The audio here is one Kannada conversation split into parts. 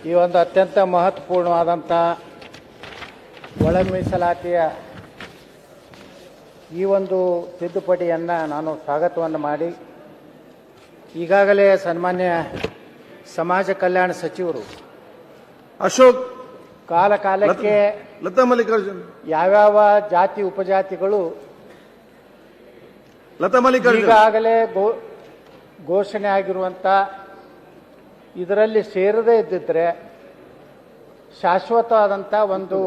ಈ ಒಂದು ಅತ್ಯಂತ ಮಹತ್ವಪೂರ್ಣವಾದಂಥ ಒಳ ಮೀಸಲಾತಿಯ ಈ ಒಂದು ತಿದ್ದುಪಡಿಯನ್ನು ನಾನು ಸ್ವಾಗತವನ್ನು ಮಾಡಿ ಈಗಾಗಲೇ ಸನ್ಮಾನ್ಯ ಸಮಾಜ ಕಲ್ಯಾಣ ಸಚಿವರು ಅಶೋಕ್ ಕಾಲ ಕಾಲಕ್ಕೆ ಲತಾ ಮಲ್ಲಿಕಾರ್ಜುನ್ ಯಾವ್ಯಾವ ಜಾತಿ ಉಪಜಾತಿಗಳು ಲತಾ ಮಲ್ಲಿಕಾರ್ಜುನ್ ಈಗಾಗಲೇ ಘೋಷಣೆ ಆಗಿರುವಂಥ ಇದರಲ್ಲಿ ಸೇರದೇ ಇದ್ದಿದ್ರೆ ಶಾಶ್ವತವಾದಂಥ ಒಂದು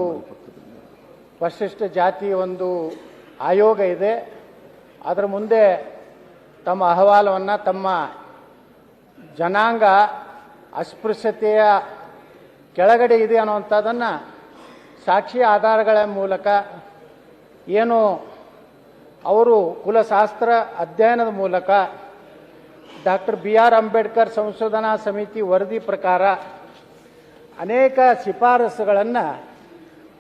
ಪರಿಶಿಷ್ಟ ಜಾತಿ ಒಂದು ಆಯೋಗ ಇದೆ. ಅದರ ಮುಂದೆ ತಮ್ಮ ಅಹವಾಲವನ್ನು ತಮ್ಮ ಜನಾಂಗ ಅಸ್ಪೃಶ್ಯತೆಯ ಕೆಳಗಡೆ ಇದೆ ಅನ್ನುವಂಥದ್ದನ್ನು ಸಾಕ್ಷಿ ಆಧಾರಗಳ ಮೂಲಕ ಏನು ಅವರು ಕುಲಶಾಸ್ತ್ರ ಅಧ್ಯಯನದ ಮೂಲಕ ಡಾಕ್ಟರ್ BR ಅಂಬೇಡ್ಕರ್ ಸಂಶೋಧನಾ ಸಮಿತಿ ವರದಿ ಪ್ರಕಾರ ಅನೇಕ ಶಿಫಾರಸುಗಳನ್ನು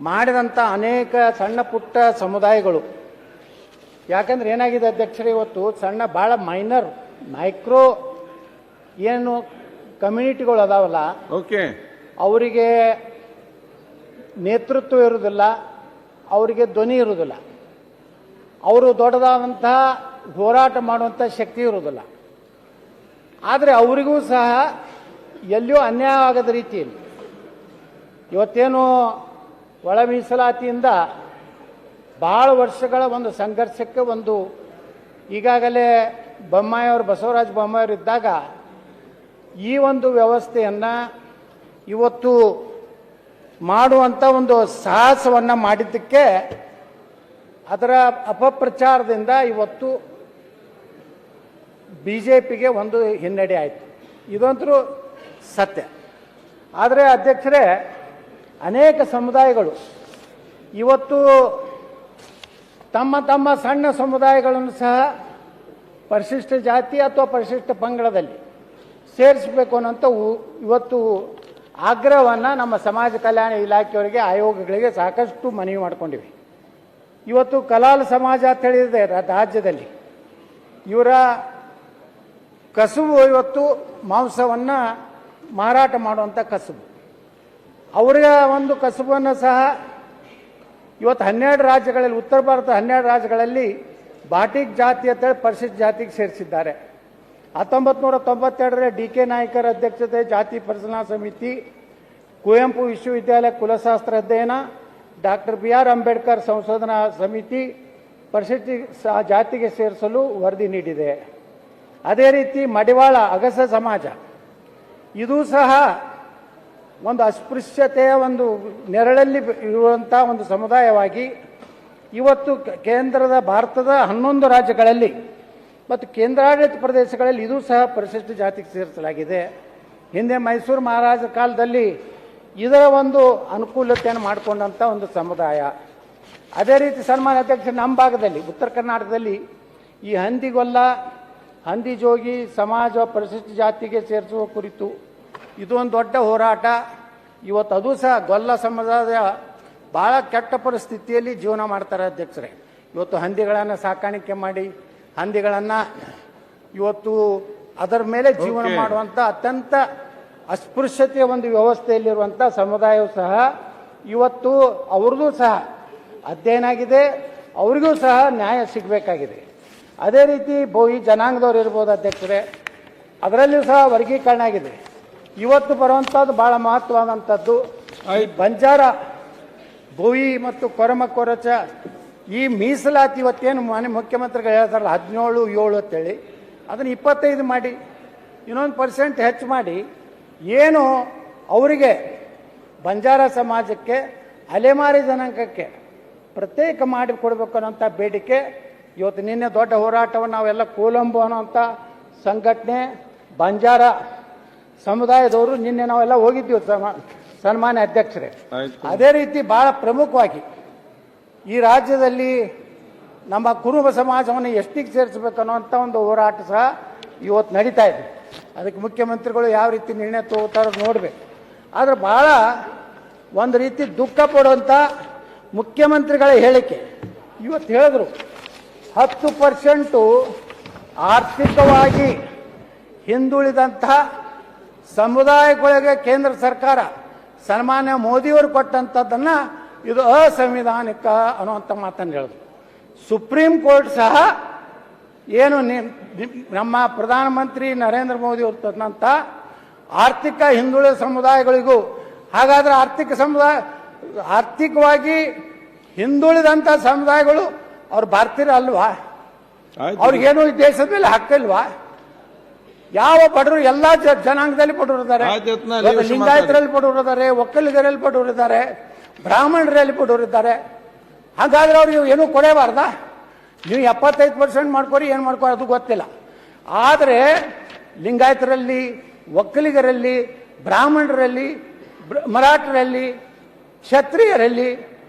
ಮಾಡಿದಂಥ ಅನೇಕ ಸಣ್ಣ ಪುಟ್ಟ ಸಮುದಾಯಗಳು, ಯಾಕಂದ್ರೆ ಏನಾಗಿದೆ ಅಧ್ಯಕ್ಷರೇ, ಇವತ್ತು ಸಣ್ಣ ಭಾಳ ಮೈಕ್ರೋ ಏನು ಕಮ್ಯುನಿಟಿಗಳು ಅದಾವಲ್ಲ, ಓಕೆ, ಅವರಿಗೆ ನೇತೃತ್ವ ಇರುವುದಿಲ್ಲ, ಅವರಿಗೆ ಧ್ವನಿ ಇರುವುದಿಲ್ಲ, ಅವರು ದೊಡ್ಡದಾದಂತಹ ಹೋರಾಟ ಮಾಡುವಂಥ ಶಕ್ತಿ ಇರುವುದಿಲ್ಲ. ಆದರೆ ಅವರಿಗೂ ಸಹ ಎಲ್ಲಿಯೂ ಅನ್ಯಾಯ ಆಗದ ರೀತಿಯಲ್ಲಿ ಇವತ್ತೇನು ಒಳ ಮೀಸಲಾತಿಯಿಂದ ಭಾಳ ವರ್ಷಗಳ ಒಂದು ಸಂಘರ್ಷಕ್ಕೆ ಒಂದು ಈಗಾಗಲೇ ಬೊಮ್ಮಾಯಿಯವರು ಬಸವರಾಜ ಬೊಮ್ಮಾಯಿಯವರು ಇದ್ದಾಗ ಈ ಒಂದು ವ್ಯವಸ್ಥೆಯನ್ನು ಇವತ್ತು ಮಾಡುವಂಥ ಒಂದು ಸಾಹಸವನ್ನು ಮಾಡಿದ್ದಕ್ಕೆ ಅದರ ಅಪಪ್ರಚಾರದಿಂದ ಇವತ್ತು BJPಗೆ ಒಂದು ಹಿನ್ನಡೆ ಆಯಿತು. ಇದಂತರೂ ಸತ್ಯ. ಆದರೆ ಅಧ್ಯಕ್ಷರೇ, ಅನೇಕ ಸಮುದಾಯಗಳು ಇವತ್ತು ತಮ್ಮ ತಮ್ಮ ಸಣ್ಣ ಸಮುದಾಯಗಳನ್ನು ಸಹ ಪರಿಶಿಷ್ಟ ಜಾತಿ ಅಥವಾ ಪರಿಶಿಷ್ಟ ಪಂಗಡದಲ್ಲಿ ಸೇರಿಸಬೇಕು ಅನ್ನೋಂಥ ಇವತ್ತು ಆಗ್ರಹವನ್ನು ನಮ್ಮ ಸಮಾಜ ಕಲ್ಯಾಣ ಇಲಾಖೆಯವರಿಗೆ ಆಯೋಗಗಳಿಗೆ ಸಾಕಷ್ಟು ಮನವಿ ಮಾಡಿಕೊಂಡಿವೆ. ಇವತ್ತು ಕಲಾಲ್ ಸಮಾಜ ಅಂತ ಹೇಳಿದೆ ರಾಜ್ಯದಲ್ಲಿ, ಇವರ ಕಸುಬು ಇವತ್ತು ಮಾಂಸವನ್ನು ಮಾರಾಟ ಮಾಡುವಂಥ ಕಸುಬು. ಅವರ ಒಂದು ಕಸುಬನ್ನು ಸಹ ಇವತ್ತು 12 ರಾಜ್ಯಗಳಲ್ಲಿ, ಉತ್ತರ ಭಾರತ 12 ರಾಜ್ಯಗಳಲ್ಲಿ ಬಾಟಿಕ್ ಜಾತಿ ಅಂತೇಳಿ ಪರಿಶಿಷ್ಟ ಜಾತಿಗೆ ಸೇರಿಸಿದ್ದಾರೆ. 1992ರಲ್ಲಿ DK ನಾಯ್ಕರ್ ಅಧ್ಯಕ್ಷತೆ ಜಾತಿ ಪರಿಶೀಲನಾ ಸಮಿತಿ, ಕುವೆಂಪು ವಿಶ್ವವಿದ್ಯಾಲಯ ಕುಲಶಾಸ್ತ್ರ ಅಧ್ಯಯನ, ಡಾಕ್ಟರ್ BR ಅಂಬೇಡ್ಕರ್ ಸಂಶೋಧನಾ ಸಮಿತಿ ಪರಿಶಿಷ್ಟ ಜಾತಿಗೆ ಸೇರಿಸಲು ವರದಿ ನೀಡಿದೆ. ಅದೇ ರೀತಿ ಮಡಿವಾಳ ಅಗಸ ಸಮಾಜ, ಇದು ಸಹ ಒಂದು ಅಸ್ಪೃಶ್ಯತೆಯ ಒಂದು ನೆರಳಲ್ಲಿ ಇರುವಂಥ ಒಂದು ಸಮುದಾಯವಾಗಿ ಇವತ್ತು ಕೇಂದ್ರದ ಭಾರತದ 11 ರಾಜ್ಯಗಳಲ್ಲಿ ಮತ್ತು ಕೇಂದ್ರಾಡಳಿತ ಪ್ರದೇಶಗಳಲ್ಲಿ ಇದು ಸಹ ಪರಿಶಿಷ್ಟ ಜಾತಿಗೆ ಸೇರಿಸಲಾಗಿದೆ. ಹಿಂದೆ ಮೈಸೂರು ಮಹಾರಾಜರ ಕಾಲದಲ್ಲಿ ಇದರ ಒಂದು ಅನುಕೂಲತೆಯನ್ನು ಮಾಡಿಕೊಂಡಂಥ ಒಂದು ಸಮುದಾಯ. ಅದೇ ರೀತಿ ಸನ್ಮಾನ್ಯ ಅಧ್ಯಕ್ಷ, ನಮ್ಮ ಭಾಗದಲ್ಲಿ ಉತ್ತರ ಕರ್ನಾಟಕದಲ್ಲಿ ಈ ಹಂದಿಗೊಲ್ಲ, ಹಂದಿ ಜೋಗಿ ಸಮಾಜ ಪರಿಶಿಷ್ಟ ಜಾತಿಗೆ ಸೇರಿಸುವ ಕುರಿತು ಇದು ಒಂದು ದೊಡ್ಡ ಹೋರಾಟ. ಇವತ್ತು ಅದು ಸಹ ಗೊಲ್ಲ ಸಮುದಾಯ ಭಾಳ ಕೆಟ್ಟ ಪರಿಸ್ಥಿತಿಯಲ್ಲಿ ಜೀವನ ಮಾಡ್ತಾರೆ ಅಧ್ಯಕ್ಷರೇ. ಇವತ್ತು ಹಂದಿಗಳನ್ನು ಸಾಕಾಣಿಕೆ ಮಾಡಿ ಹಂದಿಗಳನ್ನು ಇವತ್ತು ಅದರ ಮೇಲೆ ಜೀವನ ಮಾಡುವಂಥ ಅತ್ಯಂತ ಅಸ್ಪೃಶ್ಯತೆಯ ಒಂದು ವ್ಯವಸ್ಥೆಯಲ್ಲಿರುವಂಥ ಸಮುದಾಯವು ಸಹ ಇವತ್ತು ಅವ್ರದ್ದು ಸಹ ಅಧ್ಯಯನ ಆಗಿದೆ, ಅವರಿಗೂ ಸಹ ನ್ಯಾಯ ಸಿಗಬೇಕಾಗಿದೆ. ಅದೇ ರೀತಿ ಬೋಯಿ ಜನಾಂಗದವ್ರು ಇರ್ಬೋದು ಅಧ್ಯಕ್ಷರೇ, ಅದರಲ್ಲಿಯೂ ಸಹ ವರ್ಗೀಕರಣ ಆಗಿದೆ. ಇವತ್ತು ಬರುವಂಥದ್ದು ಭಾಳ ಮಹತ್ವವಾದಂಥದ್ದು ಬಂಜಾರ, ಬೋಯಿ ಮತ್ತು ಕೊರಚ ಈ ಮೀಸಲಾತಿ ಇವತ್ತೇನು ಮಾನ್ಯ ಮುಖ್ಯಮಂತ್ರಿಗಳು ಹೇಳ್ತಾರಲ್ಲ 17-7 ಅಂತೇಳಿ, ಅದನ್ನು 25 ಮಾಡಿ, ಇನ್ನೊಂದು % ಹೆಚ್ಚು ಮಾಡಿ, ಏನು ಅವರಿಗೆ ಬಂಜಾರ ಸಮಾಜಕ್ಕೆ ಅಲೆಮಾರಿ ಜನಾಂಗಕ್ಕೆ ಪ್ರತ್ಯೇಕ ಮಾಡಿ ಕೊಡಬೇಕು ಅನ್ನೋಂಥ ಬೇಡಿಕೆ ಇವತ್ತು ನಿನ್ನೆ ದೊಡ್ಡ ಹೋರಾಟವನ್ನು ನಾವೆಲ್ಲ ಕೋಲಂಬು ಅನ್ನೋಂಥ ಸಂಘಟನೆ ಬಂಜಾರ ಸಮುದಾಯದವರು ನಿನ್ನೆ ನಾವೆಲ್ಲ ಹೋಗಿದ್ದೀವಿ ಸನ್ಮಾನ್ಯ ಅಧ್ಯಕ್ಷರೇ. ಅದೇ ರೀತಿ ಬಹಳ ಪ್ರಮುಖವಾಗಿ ಈ ರಾಜ್ಯದಲ್ಲಿ ನಮ್ಮ ಕುರುಬ ಸಮಾಜವನ್ನು ಎಷ್ಟಿಗೆ ಸೇರಿಸಬೇಕು ಅನ್ನೋಂಥ ಒಂದು ಹೋರಾಟ ಸಹ ಇವತ್ತು ನಡೀತಾ ಇದೆ. ಅದಕ್ಕೆ ಮುಖ್ಯಮಂತ್ರಿಗಳು ಯಾವ ರೀತಿ ನಿರ್ಣಯ ತಗೋತಾರೋ ನೋಡಬೇಕು. ಆದರೆ ಬಹಳ ಒಂದು ರೀತಿ ದುಃಖ ಪಡುವಂಥ ಮುಖ್ಯಮಂತ್ರಿಗಳ ಹೇಳಿಕೆ ಇವತ್ತು ಹೇಳಿದ್ರು 10% ಆರ್ಥಿಕವಾಗಿ ಹಿಂದುಳಿದಂತಹ ಸಮುದಾಯಗಳಿಗೆ ಕೇಂದ್ರ ಸರ್ಕಾರ ಸನ್ಮಾನ್ಯ ಮೋದಿಯವರು ಕೊಟ್ಟಂಥದ್ದನ್ನ ಇದು ಅಸಂವಿಧಾನಿಕ ಅನ್ನುವಂಥ ಮಾತನ್ನು ಹೇಳಿದ್ರು. ಸುಪ್ರೀಂ ಕೋರ್ಟ್ ಸಹ ಏನು ನಮ್ಮ ಪ್ರಧಾನಮಂತ್ರಿ ನರೇಂದ್ರ ಮೋದಿ ಅವರು ತಂದಂಥ ಆರ್ಥಿಕ ಹಿಂದುಳಿದ ಸಮುದಾಯಗಳಿಗೂ, ಹಾಗಾದ್ರೆ ಆರ್ಥಿಕವಾಗಿ ಹಿಂದುಳಿದಂಥ ಸಮುದಾಯಗಳು ಅವ್ರು ಭಾರತೀಯರ ಅಲ್ವಾ? ಅವ್ರಿಗೇನು ಈ ದೇಶದ ಮೇಲೆ ಹಕ್ಕಿಲ್ವಾ? ಯಾವ ಬಡವರು ಎಲ್ಲ ಜನಾಂಗದಲ್ಲಿ ಬಡವರಿದ್ದಾರೆ. ಲಿಂಗಾಯತರಲ್ಲಿ ಬಡವರಿದ್ದಾರೆ, ಒಕ್ಕಲಿಗರಲ್ಲಿ ಬಡವರಿದ್ದಾರೆ, ಬ್ರಾಹ್ಮಣರಲ್ಲಿ ಬಡವರಿದ್ದಾರೆ. ಹಾಗಾದ್ರೆ ಅವ್ರಿಗೆ ಏನೂ ಕೊಡಬಾರ್ದಾ? ನೀವು 75% ಮಾಡ್ಕೊರಿ, ಏನು ಮಾಡ್ಕೊರಿ ಅದು ಗೊತ್ತಿಲ್ಲ. ಆದರೆ ಲಿಂಗಾಯತರಲ್ಲಿ, ಒಕ್ಕಲಿಗರಲ್ಲಿ, ಬ್ರಾಹ್ಮಣರಲ್ಲಿ, ಮರಾಠರಲ್ಲಿ, ಕ್ಷತ್ರಿಯರಲ್ಲಿ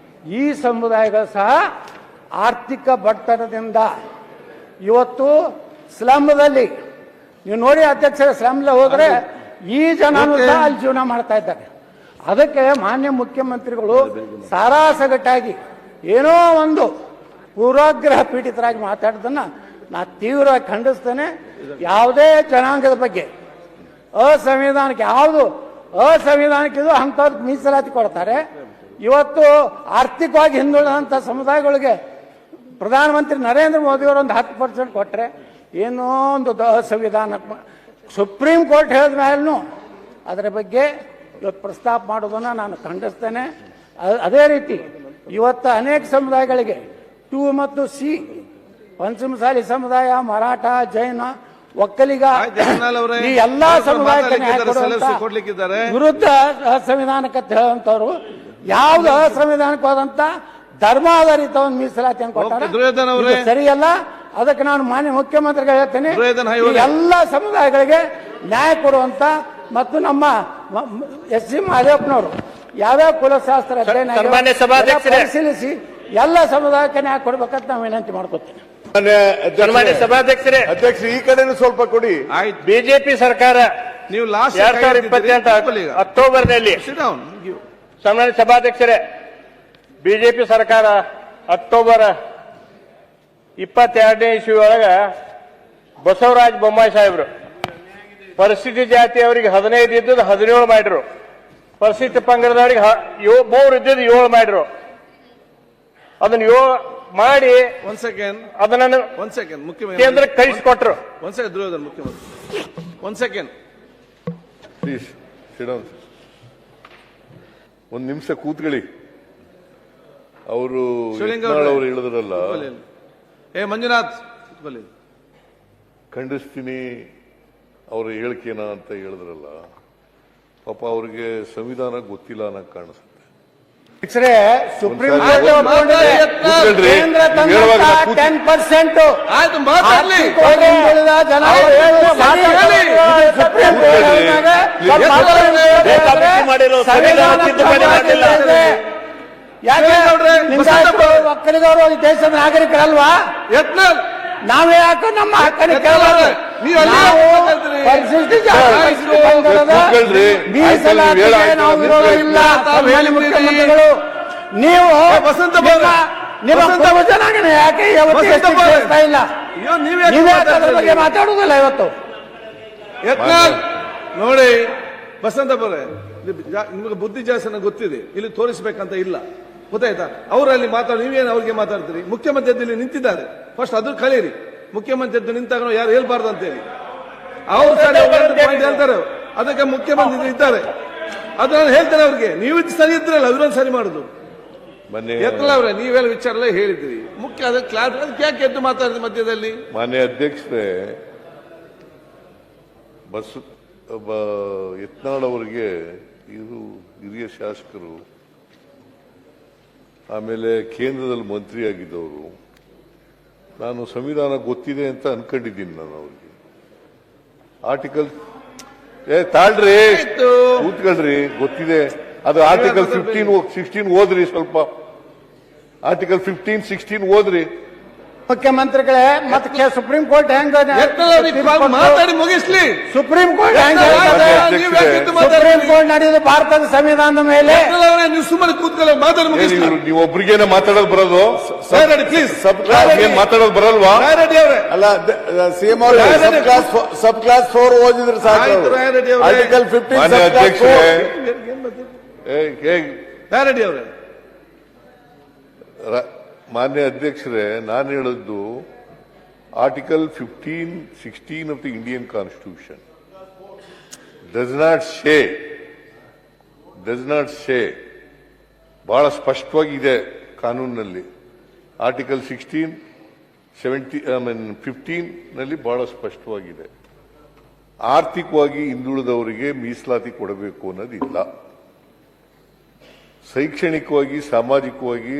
ಈ ಸಮುದಾಯಗಳು ಸಹ ಆರ್ಥಿಕ ಬಡತನದಿಂದ ಇವತ್ತು ಸ್ಲಮ್ದಲ್ಲಿ ನೀವು ನೋಡಿ ಅಧ್ಯಕ್ಷರ ಸ್ಲಮ್ಲ ಹೋದ್ರೆ ಈ ಜನನು ಸಹ ಅಲ್ಲಿ ಜೀವನ ಮಾಡ್ತಾ ಇದ್ದಾರೆ. ಅದಕ್ಕೆ ಮಾನ್ಯ ಮುಖ್ಯಮಂತ್ರಿಗಳು ಸಾರಾಸಗಟ್ಟಾಗಿ ಏನೋ ಒಂದು ಪೂರ್ವಾಗ್ರಹ ಪೀಡಿತರಾಗಿ ಮಾತಾಡೋದನ್ನ ನಾ ತೀವ್ರವಾಗಿ ಖಂಡಿಸ್ತೇನೆ. ಯಾವುದೇ ಜನಾಂಗದ ಬಗ್ಗೆ ಅಸಂವಿಧಾನಿಕ ಇದು ಅಂಥವ್ರಿಗೆ ಮೀಸಲಾತಿ ಕೊಡ್ತಾರೆ. ಇವತ್ತು ಆರ್ಥಿಕವಾಗಿ ಹಿಂದುಳಿದಂಥ ಸಮುದಾಯಗಳಿಗೆ ಪ್ರಧಾನಮಂತ್ರಿ ನರೇಂದ್ರ ಮೋದಿಯವರು ಒಂದು 10% ಕೊಟ್ಟರೆ ಏನೋ ಒಂದು ಅಸಂವಿಧಾನ. ಸುಪ್ರೀಂ ಕೋರ್ಟ್ ಹೇಳಿದ ಮೇಲೂ ಅದರ ಬಗ್ಗೆ ಇವತ್ತು ಪ್ರಸ್ತಾಪ ಮಾಡೋದನ್ನು ನಾನು ಖಂಡಿಸ್ತೇನೆ. ಅದೇ ರೀತಿ ಇವತ್ತು ಅನೇಕ ಸಮುದಾಯಗಳಿಗೆ 2 ಮತ್ತು ಸಿ, ಪಂಚಮಸಾಲಿ ಸಮುದಾಯ, ಮರಾಠ, ಜೈನ, ಒಕ್ಕಲಿಗ ಈ ಎಲ್ಲಾ ಸಮುದಾಯಕ್ಕೆ ವಿರುದ್ಧ ಅಸಂವಿಧಾನಿಕ ಹೇಳುವಂತವ್ರು ಯಾವ್ದು ಅಸಂವಿಧಾನಿಕವಾದಂತ ಧರ್ಮಾಧಾರಿತ ಒಂದು ಮೀಸಲಾತಿಯನ್ನು ಕೊಟ್ಟಾರೆ ಸರಿಯಲ್ಲ. ಅದಕ್ಕೆ ನಾನು ಮಾನ್ಯ ಮುಖ್ಯಮಂತ್ರಿಗಳು ಹೇಳ್ತೇನೆ, ಎಲ್ಲ ಸಮುದಾಯಗಳಿಗೆ ನ್ಯಾಯ ಕೊಡುವಂತ ಮತ್ತು ನಮ್ಮ ಎಸ್ ಸಿ ಮಹದೇವಪ್ಪನವರು ಯಾವ್ಯಾವ ಕುಲಶಾಸ್ತ್ರ ಪರಿಶೀಲಿಸಿ ಎಲ್ಲ ಸಮುದಾಯಕ್ಕೆ ನ್ಯಾಯ ಕೊಡ್ಬೇಕಂತ ನಾವು ವಿನಂತಿ ಮಾಡ್ಕೊತೇನೆ. ಸನ್ಮಾನ್ಯ ಸಭಾಧ್ಯಕ್ಷರೇ, ಅಧ್ಯಕ್ಷ ಈ ಕಡೆನೂ ಸ್ವಲ್ಪ ಕೊಡಿ. ಬಿಜೆಪಿ ಸರ್ಕಾರ ನೀವು ಲಾಸ್ಟ್ 2028 ಅಕ್ಟೋಬರ್ನಲ್ಲಿ, ಸನ್ಮಾನ್ಯ ಸಭಾಧ್ಯಕ್ಷರೇ, ಬಿಜೆಪಿ ಸರ್ಕಾರ ಅಕ್ಟೋಬರ್ 22ನೇ ಇಸ್ವಿ ಒಳಗ ಬಸವರಾಜ ಬೊಮ್ಮಾಯಿ ಸಾಹೇಬ್ರು ಪರಿಸ್ಥಿತಿ ಜಾತಿಯವರಿಗೆ 15 ಇದ್ದದ್ದು 17 ಮಾಡಿದ್ರು, ಪರಿಸ್ಥಿತಿ ಪಂಗಡದವರಿಗೆ 3 ಇದ್ದದ್ದು 7 ಮಾಡಿದ್ರು. ಅದನ್ನ 7 ಮಾಡಿ ಅದನ್ನ ಕೇಂದ್ರಕ್ಕೆ ಕಳಿಸಿಕೊಟ್ರು. ಪ್ಲೀಸ್ ಒಂದು ನಿಮಿಷ ಕೂತ್ಕೊಳ್ಳಿ. ಅವರು ಹೇಳಿದ್ರಲ್ಲ, ಮಂಜುನಾಥ್ ಖಂಡಿಸ್ತೀನಿ ಅವರ ಹೇಳಿಕೆನ ಅಂತ ಹೇಳಿದ್ರಲ್ಲ, ಪಾಪ ಅವ್ರಿಗೆ ಸಂವಿಧಾನ ಗೊತ್ತಿಲ್ಲ ಅನ್ನೋ ಕಾಣಿಸುತ್ತೆ. ಸುಪ್ರೀಂ ಕೋರ್ಟ್ ಕೇಂದ್ರ 10% ಒಕ್ಕಲಿಗರು ಈ ದೇಶದ ನಾಗರಿಕರಲ್ವಾ? ನಾವೇ ಯಾಕೆ ನಮ್ಮ ಹಕ್ಕನ್ನು ಕೇಳಬಾರ್ದು? ಪರಿಶಿಷ್ಟ ಮೀಸಲಾತಿಗೆ ನಾವು ವಿರೋಧ ಇಲ್ಲ. ಮುಖ್ಯಮಂತ್ರಿಗಳು ನೀವು ನಿಮ್ಮ ಜನಾಂಗನ ಯಾಕೆ ಇವತ್ತು ಇಲ್ಲ? ನೀವೇ ಅದರ ಬಗ್ಗೆ ಮಾತಾಡುವುದಿಲ್ಲ ಇವತ್ತು. ನೋಡಿ ಬಸಂತಪ್ಪರೇ, ನಿಮಗೆ ಬುದ್ಧಿ ಜಾಸ್ತಿ ಗೊತ್ತಿದೆ, ಇಲ್ಲಿ ತೋರಿಸ್ಬೇಕಂತ ಇಲ್ಲ, ಗೊತ್ತಾಯ್ತಾ? ಅವರಲ್ಲಿ ನೀವೇನು ಅವ್ರಿಗೆ ಮಾತಾಡ್ತೀರಿ? ಮುಖ್ಯಮಂತ್ರಿ ಎದ್ದು ನಿಂತಿದ್ದಾರೆ, ಫಸ್ಟ್ ಅದು ಕಳೀರಿ. ಮುಖ್ಯಮಂತ್ರಿ ಎದ್ದು ನಿಂತಾಗ ಯಾರು ಹೇಳ್ಬಾರ್ದು ಅಂತೇಳಿ ಅವ್ರು ಹೇಳ್ತಾರೆ, ಅದಕ್ಕೆ ಮುಖ್ಯಮಂತ್ರಿ ಇದ್ದಾರೆ, ಅದನ್ನ ಹೇಳ್ತಾರೆ ಅವ್ರಿಗೆ. ನೀವು ಸರಿ ಇದ್ರಲ್ಲ, ಅವ್ರನ್ನ ಸರಿ ಮಾಡುದು ಎತ್ತಲ್ಲ ಅವ್ರೆ. ನೀವೆಲ್ಲ ವಿಚಾರ ಎಲ್ಲ ಹೇಳಿದ್ರಿ, ಮುಖ್ಯ ಅದಕ್ಕೆ ಕ್ಲಾಸ್ ಅದಕ್ಕೆ ಯಾಕೆ ಎದ್ದು ಮಾತಾಡಿದ್ರಿ ಮಧ್ಯದಲ್ಲಿ? ಮಾನ್ಯ ಅಧ್ಯಕ್ಷರೇ, ಯತ್ನಾಳ್ ಅವರಿಗೆ ಇದು ಹಿರಿಯ ಶಾಸಕರು, ಆಮೇಲೆ ಕೇಂದ್ರದಲ್ಲಿ ಮಂತ್ರಿ ಆಗಿದ್ದವರು, ನಾನು ಸಂವಿಧಾನ ಗೊತ್ತಿದೆ ಅಂತ ಅನ್ಕೊಂಡಿದ್ದೀನಿ. ನಾನು ಅವ್ರಿಗೆ ಆರ್ಟಿಕಲ್ ತಾಳ್ರಿ, ಕೂತ್ಕೊಳ್ರಿ, ಗೊತ್ತಿದೆ. ಅದು ಆರ್ಟಿಕಲ್ 15, 16 ಓದ್ರಿ, ಸ್ವಲ್ಪ ಆರ್ಟಿಕಲ್ 15, 16 ಓದ್ರಿ. ಮುಖ್ಯಮಂತ್ರಿಗಳೇ ಮತ್ತೆ ಸುಪ್ರೀಂ ಕೋರ್ಟ್ ಹೆಂಗ ಮಾತಾಡಿ ಮುಗಿಸ್ಲಿ. ಸುಪ್ರೀಂ ಕೋರ್ಟ್ ಹೆಂಗ ಸುಪ್ರೀಂ ಕೋರ್ಟ್ ನಡೆಯುವುದು ಭಾರತದ ಸಂವಿಧಾನದ ಮೇಲೆ. ನೀವು ಸುಮ್ಮನೆ ಕೂತ್ಕೊಳ್ಳೋ ಮಾತಾಡಿ ಮುಗಿಸ್ಲಿ. ನೀವು ಒಬ್ರಿಗೇನೆ ಮಾತಾಡೋದು ಬರೋದು, ಪ್ಲೀಸ್ ಮಾತಾಡೋದು ಬರಲ್ವಾ? ಅಲ್ಲ ಸಿಎಂ ಅವರು ಸಬ್ ಕ್ಲಾಸ್ 4 ಓದಿದ್ರೆ ಸಾಕು. ಆರ್ಟಿಕಲ್ 15 ಮಾನ್ಯ ಅಧ್ಯಕ್ಷರೇ, ರೆಡ್ಡಿ ಅವರೇ, ಮಾನ್ಯ ಅಧ್ಯಕ್ಷರೇ, ನಾನು ಹೇಳಿದ್ದು article 15, 16 of the Indian constitution does not say ಬಹಳ ಸ್ಪಷ್ಟವಾಗಿದೆ ಕಾನೂನಿನಲ್ಲಿ. ಆರ್ಟಿಕಲ್ 16, 15 ನಲ್ಲಿ ಬಹಳ ಸ್ಪಷ್ಟವಾಗಿದೆ. ಆರ್ಥಿಕವಾಗಿ ಹಿಂದುಳಿದವರಿಗೆ ಮೀಸಲಾತಿ ಕೊಡಬೇಕು ಅನ್ನೋದಿಲ್ಲ. ಶೈಕ್ಷಣಿಕವಾಗಿ, ಸಾಮಾಜಿಕವಾಗಿ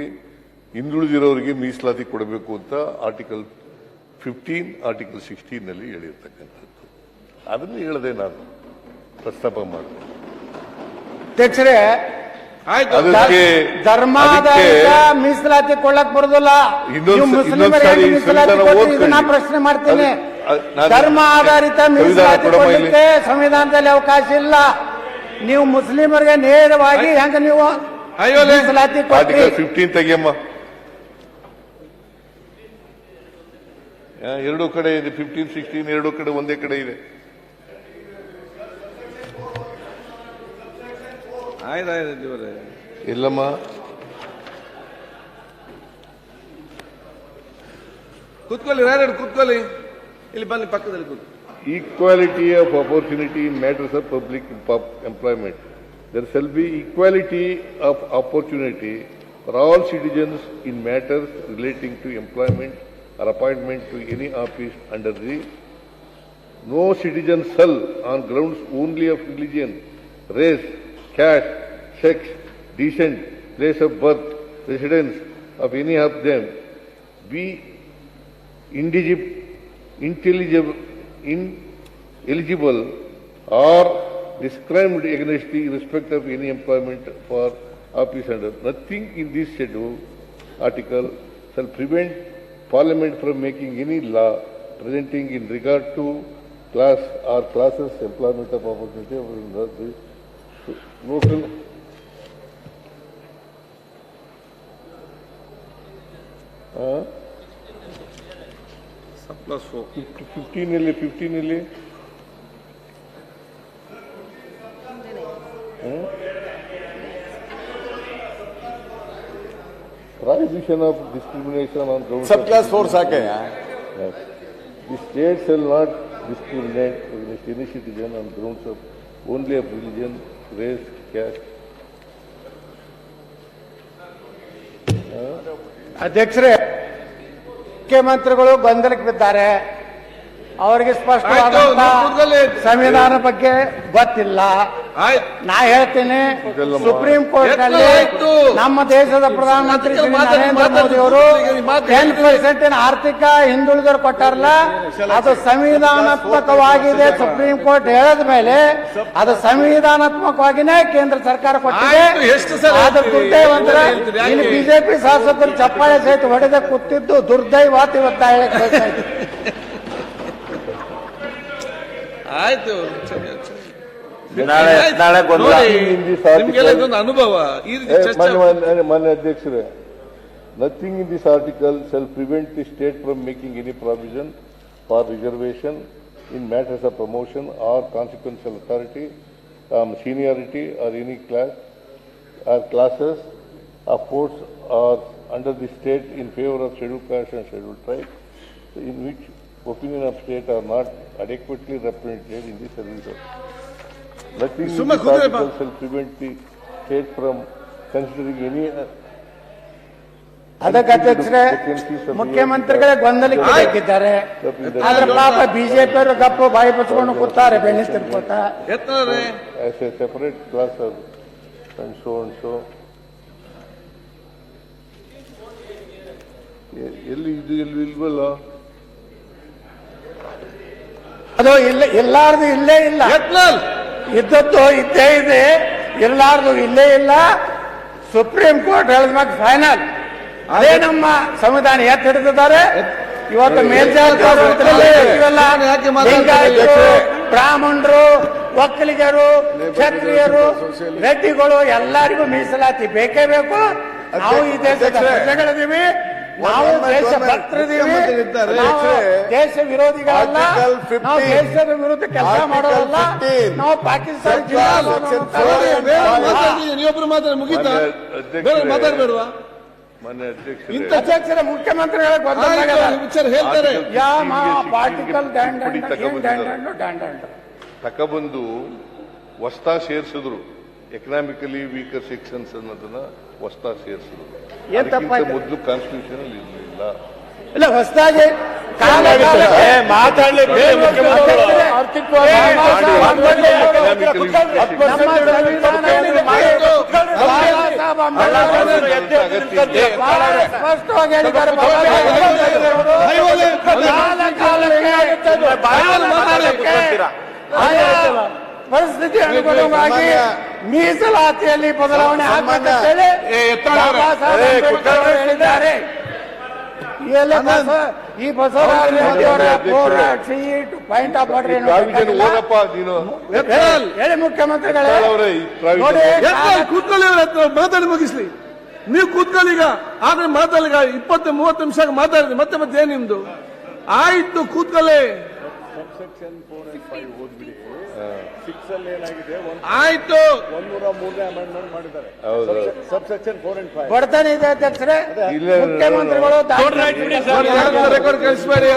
ಹಿಂದುಳಿದಿರೋರಿಗೆ ಮೀಸಲಾತಿ ಕೊಡಬೇಕು ಅಂತ ಆರ್ಟಿಕಲ್ 15, ಆರ್ಟಿಕಲ್ 16 ನಲ್ಲಿ ಹೇಳಿರ್ತಕ್ಕಂಥದ್ದು. ಅದನ್ನು ಹೇಳದೆ ನಾನು ಪ್ರಸ್ತಾಪ ಮಾಡಿದೆ. ಅಧ್ಯಕ್ಷರೇ, ಧರ್ಮಾಧಾರಿತ ಮೀಸಲಾತಿ ಕೊಡಕ್ ಬರುದಿಲ್ಲ. ಮುಸ್ಲಿಮರಿಗೆ ಮೀಸಲಾತಿ ಕೊಟ್ಟು ನಾ ಪ್ರಶ್ನೆ ಮಾಡ್ತೀನಿ. ಧರ್ಮ ಆಧಾರಿತ ಮೀಸಲಾತಿ ಕೊಡಲಿಕ್ಕೆ ಸಂವಿಧಾನದಲ್ಲಿ ಅವಕಾಶ ಇಲ್ಲ. ನೀವು ಮುಸ್ಲಿಮರಿಗೆ ನೇರವಾಗಿ ಹೆಂಗ ನೀವು ಮೀಸಲಾತಿ ಕೊಟ್ರಿ? 15 ತೆಗಿಯಮ್ಮ. ಎರಡೂ ಕಡೆ ಇದೆ. 15, 16 ಎರಡೂ ಕಡೆ ಒಂದೇ ಕಡೆ ಇದೆ. ಇಲ್ಲಮ್ಮ, ಕೂತ್ಕೊಳ್ಳಿ, ಕೂತ್ಕೊಳ್ಳಿ, ಇಲ್ಲಿ ಬನ್ನಿ, ಪಕ್ಕದಲ್ಲಿ ಕೂತ್ಕೊಳ್ಳಿ. Equality of opportunity in matters of public employment. There shall be equality of opportunity for all citizens in matters relating to employment or appointment to any office under the no citizen shall, on grounds only of religion, race, caste, sex, descent, place of birth, residence of any of them, be ineligible or discriminated against in respect of any employment for office under. Nothing in this schedule article shall prevent Parliament from making any law presenting in regard to class or classes employment of opportunity of local. Plus 4. 15 ಇಲ್ಲಿ prohibition of discrimination on grounds सब क्लास 4 साके हैं. Yes. The state shall not discriminate against any citizen on grounds of only of religion, race, caste. ಅಧ್ಯಕ್ಷರೇ, ಮುಖ್ಯಮಂತ್ರಿಗಳು ಗೊಂದಲಕ್ಕೆ ಬಿದ್ದಾರೆ. ಅವರಿಗೆ ಸ್ಪಷ್ಟವಾದ ಸಂವಿಧಾನ ಬಗ್ಗೆ ಗೊತ್ತಿಲ್ಲ. ನಾ ಹೇಳ್ತೇನೆ, ಸುಪ್ರೀಂ ಕೋರ್ಟ್ ನಲ್ಲಿ ನಮ್ಮ ದೇಶದ ಪ್ರಧಾನಮಂತ್ರಿ ಶ್ರೀ ನರೇಂದ್ರ ಮೋದಿ ಅವರು 10% ಆರ್ಥಿಕ ಹಿಂದುಳಿದವರು ಕೊಟ್ಟಾರಲ್ಲ, ಅದು ಸಂವಿಧಾನಾತ್ಮಕವಾಗಿದೆ. ಸುಪ್ರೀಂ ಕೋರ್ಟ್ ಹೇಳಿದ ಮೇಲೆ ಅದು ಸಂವಿಧಾನಾತ್ಮಕವಾಗಿನೇ ಕೇಂದ್ರ ಸರ್ಕಾರ ಕೊಟ್ಟಿದೆ. ಆದ ದುರ್ದೈವಂತರ ಇಲ್ಲಿ ಬಿಜೆಪಿ ಶಾಸಕರು ಚಪ್ಪಾಳೆ ಸಹಿತ ಹೊಡೆದ ಕೂತಿದ್ದು ದುರ್ದೈವಾತ ಇವತ್ತ ಹೇಳಕ್ ಬೇಕಾಯ್ತು. ಆಯ್ತು, ನಾಳೆ ನಿಮ್ಗೆಲ್ಲ ಇದೊಂದು ಅನುಭವ. ಈ ರೀತಿ ಚರ್ಚೆ ಮಾನ್ಯ ಅಧ್ಯಕ್ಷರೇ, nothing in this article shall prevent the state from making any provision for reservation in matters of promotion or consequential authority, seniority or any class or classes of posts or under the state in favor of scheduled caste and scheduled tribes in which opinion of state are not adequately represented in the service of. Nothing in this article shall prevent the state from considering any. ಅದಕ್ಕೆ ಅಧ್ಯಕ್ಷರೇ, ಮುಖ್ಯಮಂತ್ರಿಗಳೇ ಗೊಂದಲಕ್ಕೆ ಹಾಕಿದ್ದಾರೆ. ಆದ್ರೆ ಪಾಪ ಬಿಜೆಪಿ ಅವರು ಗಪ್ಪ ಬಾಯಿ ಬಚ್ಕೊಂಡು ಕೂತಾರೆ Benny ತಿರ್ಕೋತ. As a separate class of and so and so. ಎಲ್ಲಿ ಇಲ್ವಲ್ಲ ಅದು ಇಲ್ಲಾರ್ದು ಇಲ್ಲೇ ಇಲ್ಲ, ಇದ್ದದ್ದು ಇದ್ದೇ ಇದೆ, ಇಲ್ಲಾರ್ದು ಇಲ್ಲೇ ಇಲ್ಲ. ಸುಪ್ರೀಂ ಕೋರ್ಟ್ ಹೇಳಿದ್ಮಾಗ ಫೈನಲ್ ಅದೇ ನಮ್ಮ ಸಂವಿಧಾನ ಎತ್ತಿ ಹಿಡಿದಿದ್ದಾರೆ. ಇವತ್ತು ಮೇಲ್ಜಾತಿ ಯಾಕೆ ಮಾತಾಡ್ತಾರೆ? ಲಿಂಗಾಯತರು, ಬ್ರಾಹ್ಮಣರು, ಒಕ್ಕಲಿಗರು, ಕ್ಷತ್ರಿಯರು, ರೆಡ್ಡಿಗಳು ಎಲ್ಲರಿಗೂ ಮೀಸಲಾತಿ ಬೇಕೇ ಬೇಕು. ನಾವು ಈ ದೇಶದ ಪ್ರಜೆಗಳಿದ್ದೀವಿ, ನಾವು ದೇಶ ಭಕ್ತರಿದ್ದೀವಿ, ನಾವು ದೇಶ ವಿರೋಧಿಗಳಲ್ಲ, ನಾವು ದೇಶದ ವಿರುದ್ಧ ಕೆಲಸ ಮಾಡೋದಲ್ಲ, ನಾವು ಪಾಕಿಸ್ತಾನ ನೀವೊಬ್ರು ಮಾತಾಡಿ ಮುಗೀತಾ? ಮಾತಾಡ್ಬೇಡವಾ? ಮಾನ್ಯ ಅಧ್ಯಕ್ಷರೇ, ಅಧ್ಯಕ್ಷರ ಮುಖ್ಯಮಂತ್ರಿಗಳ ವಿಚಾರ ಹೇಳ್ತಾರೆ. ಪಾರ್ಟಿಕಲ್ ತಕಬಂದು ಹೊಸ್ತಾ ಸೇರಿಸಿದ್ರು. ಎಕನಾಮಿಕಲಿ ವೀಕರ್ ಸೆಕ್ಷನ್ಸ್ ಅನ್ನೋದನ್ನ ಹೊಸ್ತಾ ಸೇರಿಸಿದ್ರು. ಮೊದಲು ಕಾನ್ಸ್ಟಿಟ್ಯೂಷನ್ ಅಲ್ಲಿ ಇರಲಿಲ್ಲ. ಇಲ್ಲ, ಹೊಸದಾಗಿ ಸ್ಪಷ್ಟವಾಗಿ ಹೇಳಿದ್ದಾರೆ. ಪರಿಸ್ಥಿತಿ ಅನುಗುಣವಾಗಿ ಮೀಸಲಾತಿಯಲ್ಲಿ ಬದಲಾವಣೆ ಆಗಬೇಕಂತೇಳಿ ಬಾಬಾ ಸಾಹೇಬ್ ಅಂಬೇಡ್ಕರ್ ಹೇಳಿದ್ದಾರೆ. ಈ ಬಸವರಾಜ ಪಾಯಿಂಟ್ ಆಫ್ ಆರ್ಡರ್ ಏನು ಹೇಳಿ ಮುಖ್ಯಮಂತ್ರಿಗಳೇ ನೋಡಿ. ಕೂತ್ಕೊಳ್ಳಿ, ಮಾತಾಡಿ ಮುಗಿಸ್ಲಿ. ನೀವು ಕೂತ್ಕೊಳ್ಳಿ. ಈಗ ಆದ್ರೆ ಮಾತಾಡಲಿಗ 20-30 ನಿಮಿಷ ಮಾತಾಡಿದ್ರಿ, ಮತ್ತೆ ಮತ್ತೆ ಏನ್ ನಿಮ್ದು? ಆಯ್ತು, ಕೂತ್ಕೊಳ್ಳಿ. ಆಯ್ತು, 103ನೇ ಅಮೆಂಡ್ಮೆಂಟ್ ಮಾಡಿದ್ದಾರೆ. ಸಬ್ಸೆಕ್ಷನ್ 4 and 5 ಬಡತನ ಇದೆ ಅಧ್ಯಕ್ಷರೇ. ಮುಖ್ಯಮಂತ್ರಿಗಳು ರೆಕಾರ್ಡ್ ಕಳಿಸ್ಬೇಡಿ.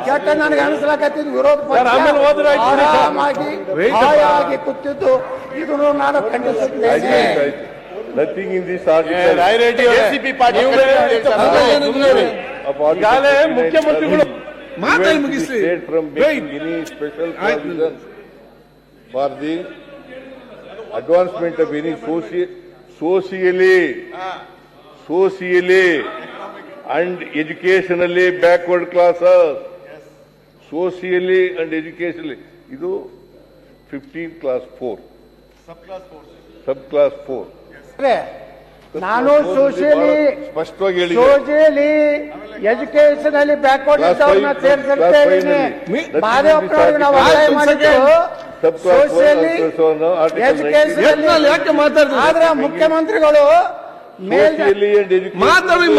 ಕೆಟ್ಟ ನನಗೆ ಅನಿಸ್ಲಾಕತ್ತಿದ್ದು ವಿರೋಧ ಆರಾಮಾಗಿ ಹಾಯಾಗಿ ಕೂತಿದ್ದು ಇದನ್ನು ನಾನು ಖಂಡಿಸುತ್ತೇನೆ. ನಥಿಂಗ್ ಇನ್ ದಿಸ್ ಆರ್ಟಿಕಲ್ ಮುಖ್ಯಮಂತ್ರಿಗಳು ಮಾತಾಡಿ ಮುಗಿಸ್ಲಿ. from making any special provision for the advancement of any socially and educationally backward classes. Socially and educationally. ಇದು 15 class 4. Sub class 4. ನಾನು ಸೋಷಿಯಲಿ ಎಜುಕೇಶನ್ ಅಲ್ಲಿ ಬ್ಯಾಕ್ವರ್ಡ್ ಇದ್ದವ್ರನ್ನ ಸೇರಿಸಿರ್ತೇನೆ. ಮಾದೇವಪ್ಪನವ್ರಿಗೆ ನಾವು ಒತ್ತಾಯ ಮಾಡಿದ್ದು ಸೋಷಿಯಲಿ ಎಜುಕೇಶನ್ ಯಾಕೆ ಮಾತಾಡಿದ್ರು? ಆದ್ರೆ ಮುಖ್ಯಮಂತ್ರಿಗಳು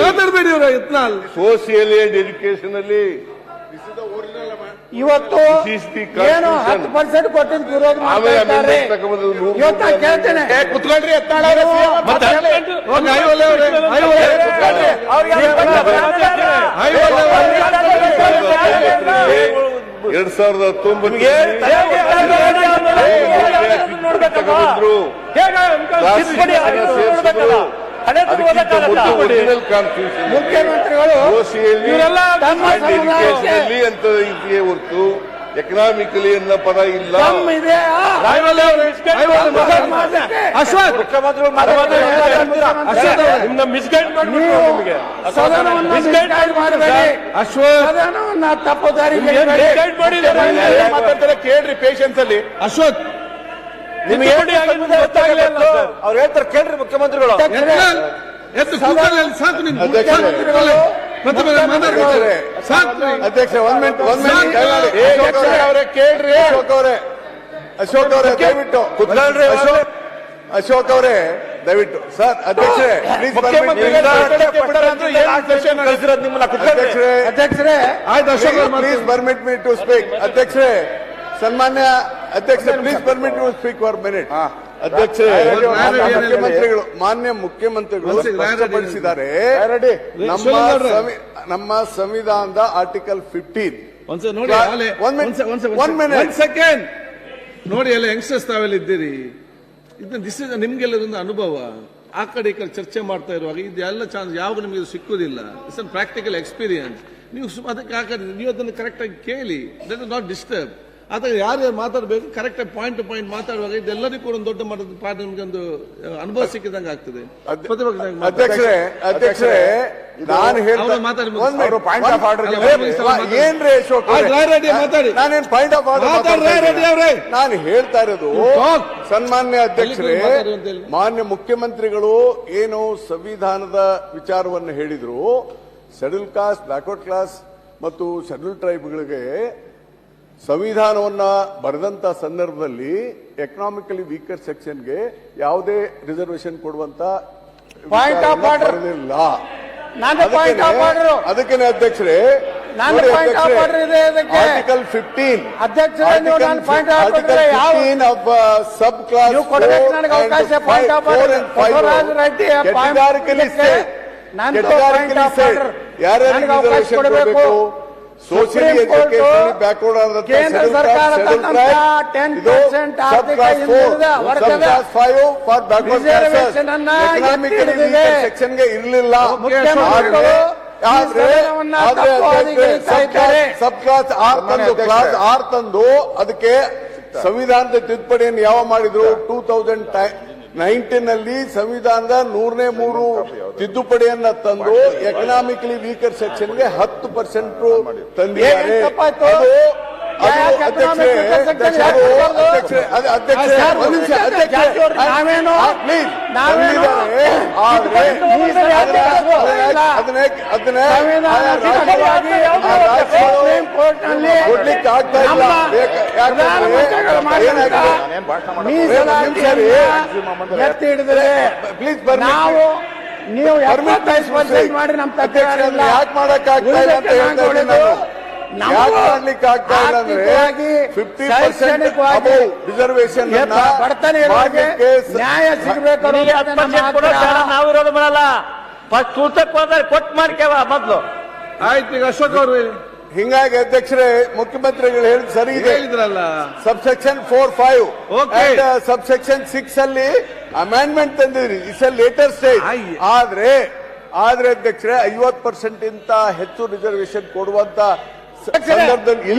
ಮಾತಾಡಬೇಡಿ ಅವರ ಯತ್ನಾಳ್. ಸೋಷಿಯಲಿ ಅಂಡ್ ಎಜುಕೇಶನ್ ಅಲ್ಲಿ ಇವತ್ತು ಏನು 10% ಕೊಟ್ಟಿದ್ದು ವಿರೋಧ ಮಾಡ್ತಾರೆ. ಇವತ್ತು ಕೇಳ್ತೇನೆ, ಕುತ್ಕೊಳ್ರಿ. ಯತ್ನಾಳ್ 2019 ಮುಖ್ಯಮಂತ್ರಿಗಳು ಅಂತ ಇದೆಯೇ ಹೊರತು ಎಕನಾಮಿಕಲಿ ಅನ್ನೋ ಪದ ಇಲ್ಲ. ಸದನವನ್ನ ತಪ್ಪು ದಾರಿಗೆ ಕೇಳ್ರಿ ಪೇಷನ್ಸ್ ಅಲ್ಲಿ. ಅಶ್ವಥ್, ನಿಮ್ಗೆ ಅವ್ರು ಹೇಳ್ತಾರೆ ಕೇಳ್ರಿ ಮುಖ್ಯಮಂತ್ರಿಗಳು. ಸಾಕು ನಿಮ್ಗೆ. ಅಧ್ಯಕ್ಷ ಒಂದ್ ಮಿನಿಟ್ ಅವರೇ ಕೇಳ್ರಿ. ಅಶೋಕ್ ಅವರೇ ದಯವಿಟ್ಟು ಕುತ್ಕೊಳ್ರಿ. ಅಶೋಕ್ ಅವರೇ ದಯವಿಟ್ಟು. ಸರ್ ಅಧ್ಯಕ್ಷರೇ ಪ್ಲೀಸ್ ಅಧ್ಯಕ್ಷರೇ please permit me to speak. ಅಧ್ಯಕ್ಷರೇ, ಸನ್ಮಾನ್ಯ ಅಧ್ಯಕ್ಷರೇ please permit to speak for minute. ಅಧ್ಯಕ್ಷರೇ, ಮಾನ್ಯ ಮುಖ್ಯಮಂತ್ರಿಗಳು ಸ್ಪಷ್ಟಪಡಿಸಿದ್ದಾರೆ ನಮ್ಮ ಸಂವಿಧಾನದ ಆರ್ಟಿಕಲ್ 15 ಸೆಕೆಂಡ್ ನೋಡಿ. ಎಲ್ಲ ಯಂಗ್ಸ್ಟರ್ಸ್ ತಾವೆಲ್ಲ ಇದ್ದೀರಿ. ದಿಸ್ ಇಸ್ ನಿಮ್ಗೆಲ್ಲದೊಂದು ಅನುಭವ. ಆ ಕಡೆ ಈ ಕಡೆ ಚರ್ಚೆ ಮಾಡ್ತಾ ಇರುವಾಗ ಇದೆಲ್ಲ ಚಾನ್ಸ್ ಯಾವಾಗ ನಿಮಗೆ ಸಿಕ್ಕುದಿಲ್ಲ. It's an practical experience. ನೀವು ಅದಕ್ಕೆ ನೀವು ಅದನ್ನು ಕರೆಕ್ಟ್ ಆಗಿ ಕೇಳಿ. That is not disturb. ಆತ ಯಾರು ಮಾತಾಡಬೇಕು ಕರೆಕ್ಟ್ ಪಾಯಿಂಟ್ ಟು ಪಾಯಿಂಟ್ ಮಾತಾಡುವಾಗ ಇದೆಲ್ಲರಿಗೂ ಕೂಡ ಒಂದು ದೊಡ್ಡ ಮಟ್ಟದ ಪಾಠ ನಮ್ಗೆ ಒಂದು ಅನುಭವ ಸಿಕ್ಕಿದಂಗೆ ಆಗ್ತದೆ. ಅಧ್ಯಕ್ಷರೇ ನಾನು ಏನ್ರಿ ಅಶೋಕ್ ನಾನೇನ್ ಪಾಯಿಂಟ್ ಆಫ್ ಆರ್ಡರ್ ನಾನು ಹೇಳ್ತಾ ಇರೋದು ಸನ್ಮಾನ್ಯ ಅಧ್ಯಕ್ಷರೇ, ಮಾನ್ಯ ಮುಖ್ಯಮಂತ್ರಿಗಳು ಏನು ಸಂವಿಧಾನದ ವಿಚಾರವನ್ನು ಹೇಳಿದ್ರು, ಶೆಡ್ಯೂಲ್ ಕಾಸ್ಟ್, ಬ್ಯಾಕ್ವರ್ಡ್ ಕ್ಲಾಸ್ ಮತ್ತು ಶೆಡ್ಯೂಲ್ ಟ್ರೈಬ್ಗಳಿಗೆ ಸಂವಿಧಾನವನ್ನ ಬರೆದಂತ ಸಂದರ್ಭದಲ್ಲಿ ಎಕನಾಮಿಕಲಿ ವೀಕರ್ ಸೆಕ್ಷನ್ಗೆ ಯಾವುದೇ ರಿಸರ್ವೇಶನ್ ಕೊಡುವಂತ ಪಾಯಿಂಟ್ ಆಫ್ ಆರ್ಡರ್ ಬರಲಿಲ್ಲ. ಅದಕ್ಕೆ ಅಧ್ಯಕ್ಷರೇ ಆರ್ಟಿಕಲ್ 15 ಸಬ್ ಕ್ಲಾಸ್ ಯಾರ್ಯಾರಿಗೆ ರಿಸರ್ವೇಶನ್ ಕೊಡಬೇಕು, ಸೋಷಿಯಲ್ ಎಜುಕೇಶನ್ ಬ್ಯಾಕ್ವರ್ಡ್ ಆದ ಸೆಕ್ಷನ್ ಗೆ ಇರಲಿಲ್ಲ. ಸಬ್ ಕ್ಲಾಸ್ ಆರ್ ತಂದು ಅದಕ್ಕೆ ಸಂವಿಧಾನದ ತಿದ್ದುಪಡಿಯನ್ನು ಯಾವ ಮಾಡಿದ್ರು 2019 ನಲ್ಲಿ ಸಂವಿಧಾನದ 103 ತಿದ್ದುಪಡಿಯನ್ನ ತಂದು ಎಕನಾಮಿಕಲಿ ವೀಕರ್ ಸೆಕ್ಷನ್ಗೆ 10% ತಂದಿದ್ದಾರೆ. ಕೊಡ್ಲಿಕ್ಕೆ ಆಗ್ತಾ ಇಲ್ಲ. ಪ್ಲೀಸ್ ನಾವು ನೀವು ಮಾಡಿ ನಮ್ಮ ಯಾಕೆ ಮಾಡಕ್ ಆಗ್ತಾ ಇಲ್ಲ ಅಂತ ಹೇಳ್ತಾ ಇದ್ದೀನಿ. ಯಾಕೆ ಮಾಡ್ಲಿಕ್ಕೆ ಆಗ್ತಾ ಇಲ್ಲ ಅಂದ್ರೆ 50% ರಿಸರ್ವೇಶನ್ ನ್ಯಾಯ ಸಿಗಬೇಕು. ನಾವು ವಿರೋಧ ಮಾಡಲ್ಲ, ಕೊಟ್ಟು ಮಾಡ್ಕೇವ ಮೊದ್ಲು. ಆಯ್ತು, ಈಗ ಅಶೋಕ್ ಅವರು ಹಿಂಗಾಗಿ ಅಧ್ಯಕ್ಷರೇ ಮುಖ್ಯಮಂತ್ರಿಗಳು ಹೇಳಿದ್ ಸರಿ ಇದೆ. ಹೇಳಿದ್ರಲ್ಲ ಸಬ್ಸೆಕ್ಷನ್ 4-5 ಅಂಡ್ ಸಬ್ಸೆಕ್ಷನ್ 6 ಅಲ್ಲಿ ಅಮೆಂಡ್ಮೆಂಟ್ ತಂದಿದ್ರಿ. It's a later stage. ಆದ್ರೆ ಅಧ್ಯಕ್ಷರೇ 50% ಇಂತ ಹೆಚ್ಚು ರಿಸರ್ವೇಶನ್ ಕೊಡುವಂತ ಸಂದರ್ಭದಲ್ಲಿ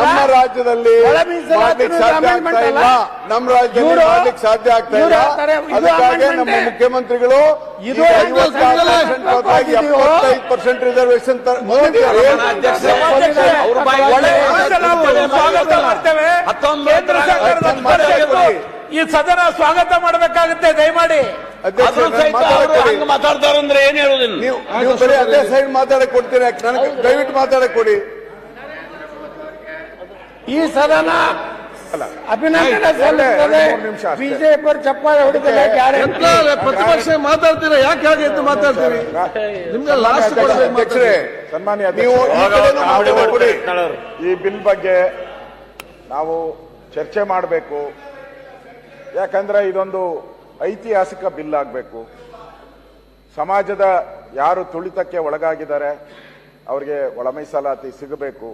ನಮ್ಮ ರಾಜ್ಯದಲ್ಲಿ ಮಾಡ್ಲಿಕ್ಕೆ ಸಾಧ್ಯ ಆಗ್ತಾ ಇಲ್ಲ. ನಮ್ಮ ರಾಜ್ಯದಲ್ಲಿ ಮಾಡ್ಲಿಕ್ಕೆ ಸಾಧ್ಯ ಆಗ್ತಾ ಇಲ್ಲ. ಅದಕ್ಕಾಗಿ ನಮ್ಮ ಮುಖ್ಯಮಂತ್ರಿಗಳು 75% ರಿಸರ್ವೇಶನ್ ಈ ಸದನ ಸ್ವಾಗತ ಮಾಡಬೇಕಾಗುತ್ತೆ. ದಯಮಾಡಿ ಮಾತಾಡ್ತಾರೆ ಅಂದ್ರೆ ಏನ್ ಹೇಳುದಿಲ್ಲ. ನೀವು ಬರೀ ಅದೇ ಸೈಡ್ ಮಾತಾಡಕ್ ಕೊಡ್ತೀರಾ? ನನಗೆ ದಯವಿಟ್ಟು ಮಾತಾಡಕ್ ಕೊಡಿ. ಈ ಸದನ ಅಭಿನಂದನೆ ಸಲ್ಲಿಸುತ್ತದೆ. ಬಿಜೆಪಿ ಚಪ್ಪಾಳೆ ಹೊಡಿತಾರೆ. ಪ್ರತಿಪಕ್ಷ ಮಾತಾಡ್ತೀರಾ? ಯಾಕೆ ಹಾಗೆ ಎದ್ದು ಮಾತಾಡ್ತೀರಿ? ನಿಮ್ಗೆ ಲಾಸ್ಟ್ ಅಧ್ಯಕ್ಷರೇ, ಸನ್ಮಾನ್ಯ ನೀವು ಈ ಬಿಲ್ ಬಗ್ಗೆ ನಾವು ಚರ್ಚೆ ಮಾಡಬೇಕು. ಯಾಕಂದ್ರೆ ಇದೊಂದು ಐತಿಹಾಸಿಕ ಬಿಲ್ ಆಗಬೇಕು. ಸಮಾಜದ ಯಾರು ತುಳಿತಕ್ಕೆ ಒಳಗಾಗಿದ್ದಾರೆ ಅವರಿಗೆ ಒಳ ಮೀಸಲಾತಿ ಸಿಗಬೇಕು.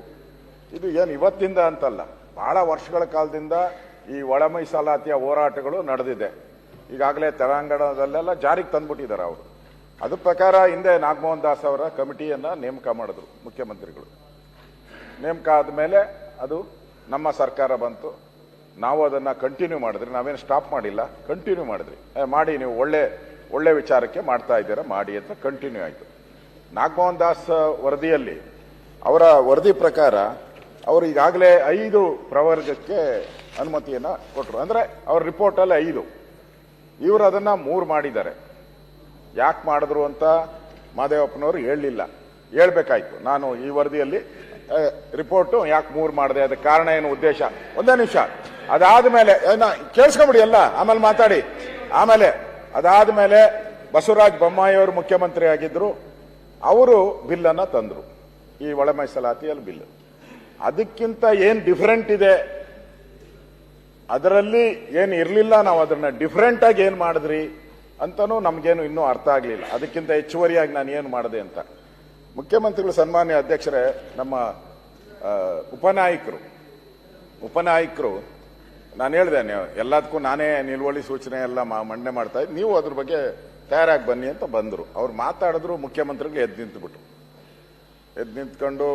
ಇದು ಏನು ಇವತ್ತಿಂದ ಅಂತಲ್ಲ, ಬಹಳ ವರ್ಷಗಳ ಕಾಲದಿಂದ ಈ ಒಳ ಮೀಸಲಾತಿಯ ಹೋರಾಟಗಳು ನಡೆದಿದೆ. ಈಗಾಗಲೇ ತೆಲಂಗಾಣದಲ್ಲೆಲ್ಲ ಜಾರಿಗೆ ತಂದ್ಬಿಟ್ಟಿದ್ದಾರೆ ಅವರು. ಅದ್ರ ಪ್ರಕಾರ ಹಿಂದೆ ನಾಗಮೋಹನ್ ದಾಸ್ ಅವರ ಕಮಿಟಿಯನ್ನ ನೇಮಕ ಮಾಡಿದ್ರು ಮುಖ್ಯಮಂತ್ರಿಗಳು. ನೇಮಕ ಆದಮೇಲೆ ಅದು ನಮ್ಮ ಸರ್ಕಾರ ಬಂತು. ನಾವು ಅದನ್ನ ಕಂಟಿನ್ಯೂ ಮಾಡಿದ್ರಿ. ನಾವೇನು ಸ್ಟಾಪ್ ಮಾಡಿಲ್ಲ, ಕಂಟಿನ್ಯೂ ಮಾಡಿದ್ರಿ. ಮಾಡಿ, ನೀವು ಒಳ್ಳೆ ವಿಚಾರಕ್ಕೆ ಮಾಡ್ತಾ ಇದ್ದೀರಾ, ಮಾಡಿ ಅಂತ ಕಂಟಿನ್ಯೂ ಆಯಿತು. ನಾಗಮೋಹನ್ ದಾಸ್ ವರದಿಯಲ್ಲಿ ಅವರ ವರದಿ ಪ್ರಕಾರ ಅವರು ಈಗಾಗಲೇ 5 ಪ್ರವರ್ಗಕ್ಕೆ ಅನುಮತಿಯನ್ನ ಕೊಟ್ಟರು. ಅಂದ್ರೆ ಅವ್ರ ರಿಪೋರ್ಟ್ ಅಲ್ಲಿ 5, ಇವರು ಅದನ್ನ 3 ಮಾಡಿದ್ದಾರೆ. ಯಾಕೆ ಮಾಡಿದ್ರು ಅಂತ ಮಾದೇವಪ್ಪನವರು ಹೇಳಲಿಲ್ಲ, ಹೇಳ್ಬೇಕಾಯ್ತು. ನಾನು ಈ ವರದಿಯಲ್ಲಿ ರಿಪೋರ್ಟ್ ಯಾಕೆ 3 ಮಾಡಿದೆ, ಅದಕ್ಕೆ ಕಾರಣ ಏನು, ಉದ್ದೇಶ. ಒಂದೇ ನಿಮಿಷ. ಅದಾದ್ಮೇಲೆ ಕೇಳಿಸ್ಕೊಂಬಿಡಿ ಎಲ್ಲ, ಆಮೇಲೆ ಮಾತಾಡಿ. ಆಮೇಲೆ ಅದಾದ್ಮೇಲೆ ಬಸವರಾಜ ಬೊಮ್ಮಾಯಿ ಅವರು ಮುಖ್ಯಮಂತ್ರಿ ಆಗಿದ್ರು. ಅವರು ಬಿಲ್ ಅನ್ನ ತಂದ್ರು, ಈ ಒಳ ಮೀಸಲಾತಿಯಲ್ಲಿ ಬಿಲ್. ಅದಕ್ಕಿಂತ ಏನ್ ಡಿಫರೆಂಟ್ ಇದೆ, ಅದರಲ್ಲಿ ಏನು ಇರಲಿಲ್ಲ, ನಾವು ಅದನ್ನ ಡಿಫರೆಂಟ್ ಆಗಿ ಏನ್ ಮಾಡಿದ್ರಿ ಅಂತನೂ ನಮ್ಗೇನು ಇನ್ನೂ ಅರ್ಥ ಆಗ್ಲಿಲ್ಲ. ಅದಕ್ಕಿಂತ ಹೆಚ್ಚುವರಿಯಾಗಿ ನಾನು ಏನು ಮಾಡಿದೆ ಅಂತ. ಮುಖ್ಯಮಂತ್ರಿಗಳು, ಸನ್ಮಾನ್ಯ ಅಧ್ಯಕ್ಷರೇ, ನಮ್ಮ ಉಪನಾಯಕರು ನಾನು ಹೇಳಿದೆ, ಎಲ್ಲದಕ್ಕೂ ನಾನೇ ನಿಲುವಳಿ ಸೂಚನೆ ಎಲ್ಲ ಮಂಡನೆ ಮಾಡ್ತಾ ಇದ್ದೆ, ನೀವು ಅದ್ರ ಬಗ್ಗೆ ತಯಾರಾಗಿ ಬನ್ನಿ ಅಂತ ಬಂದರು. ಅವ್ರು ಮಾತಾಡಿದ್ರು, ಮುಖ್ಯಮಂತ್ರಿಗಳು ಎದ್ದು ನಿಂತ್ಕೊಂಡು